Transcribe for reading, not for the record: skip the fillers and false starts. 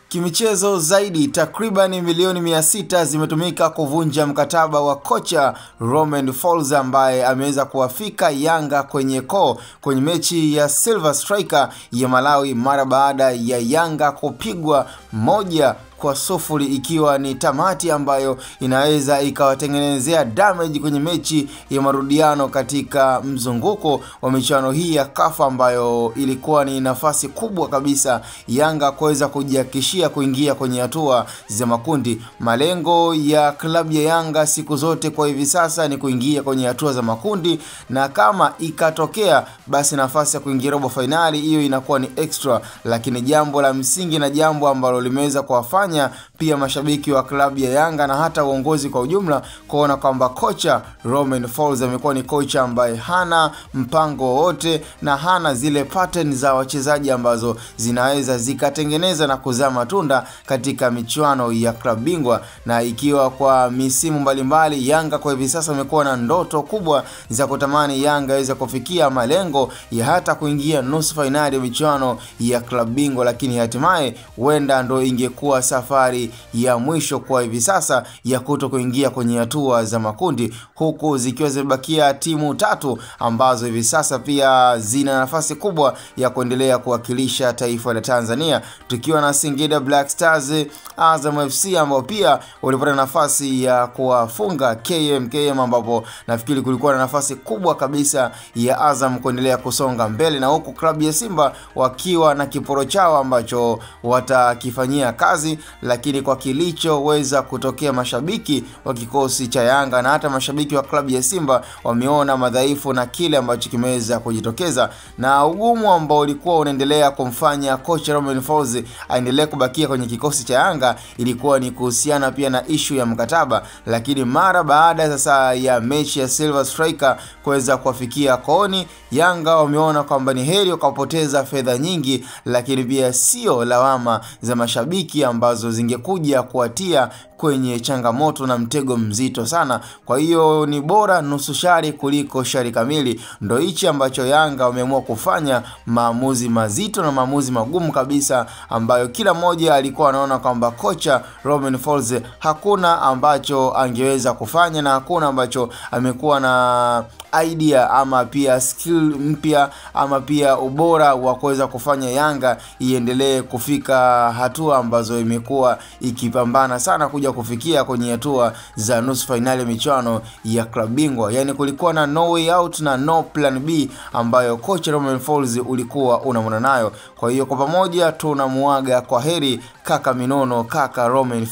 Kimichezo zaidi, takriban milioni 600 zimetumika kuvunja mkataba wa kocha Romain Folz ambaye ameweza kuwafika Yanga kwenye mechi ya Silver Striker ya Malawi mara baada ya Yanga kupigwa 1-0, ikiwa ni tamati ambayo inaweza ikawatengenezea damage kwenye mechi ya marudiano katika mzunguko wa michuano hii ya CAF, ambayo ilikuwa ni nafasi kubwa kabisa Yanga kuweza kujihakikishia kuingia kwenye hatua za makundi. Malengo ya klabu ya Yanga siku zote kwa hivi sasa ni kuingia kwenye hatua za makundi, na kama ikatokea basi nafasi ya kuingia robo finali hiyo inakuwa ni extra, lakini jambo la msingi na jambo ambalo limeweza kuwafanya pia mashabiki wa klabu ya Yanga na hata uongozi kwa ujumla kuona kwamba kocha Romain Folz amekuwa ni kocha ambaye hana mpango wote na hana zile pattern za wachezaji ambazo zinaweza zikatengeneza na kuzaa matunda katika michuano ya klabu bingwa. Na ikiwa kwa misimu mbalimbali Yanga kwa hivi sasa amekuwa na ndoto kubwa za kutamani Yanga iweze kufikia malengo ya hata kuingia nusu finali ya michuano ya klabu bingwa, lakini hatimaye huenda ndo ingekuwa safari ya mwisho kwa hivi sasa ya kuto kuingia kwenye hatua za makundi, huku zikiwa zimebakia timu 3 ambazo hivi sasa pia zina nafasi kubwa ya kuendelea kuwakilisha taifa la Tanzania, tukiwa na Singida Black Stars, Azam FC ambao pia walipata nafasi ya kuwafunga KMKM, ambapo nafikiri kulikuwa na nafasi kubwa kabisa ya Azam kuendelea kusonga mbele, na huku klabu ya Simba wakiwa na kiporo chao ambacho watakifanyia kazi. Lakini kwa kilichoweza kutokea, mashabiki wa kikosi cha Yanga na hata mashabiki wa klabu ya Simba wameona madhaifu na kile ambacho kimeweza kujitokeza, na ugumu ambao ulikuwa unaendelea kumfanya kocha Romain Folz aendelee kubakia kwenye kikosi cha Yanga ilikuwa ni kuhusiana pia na issue ya mkataba. Lakini mara baada sasa ya mechi ya Silver Striker kuweza kuwafikia kooni, Yanga wameona kwamba ni heri wakapoteza fedha nyingi, lakini pia sio lawama za mashabiki ambazo zingekuja kuatia kwenye changamoto na mtego mzito sana. Kwa hiyo ni bora nusu shari kuliko shari kamili. Ndo hichi ambacho Yanga wameamua kufanya, maamuzi mazito na maamuzi magumu kabisa, ambayo kila mmoja alikuwa anaona kwamba kocha Romain Folz hakuna ambacho angeweza kufanya na hakuna ambacho amekuwa na idea ama pia skill mpya ama pia ubora wa kuweza kufanya Yanga iendelee kufika hatua ambazo imekuwa ikipambana sana kuja kufikia kwenye hatua za nusu finali ya michuano ya klabu bingwa. Yani kulikuwa na no way out na no plan B ambayo coach Romain Folz ulikuwa unamwona nayo. Kwa hiyo kwa pamoja tunamuaga kwa heri kaka Minono, kaka Romain.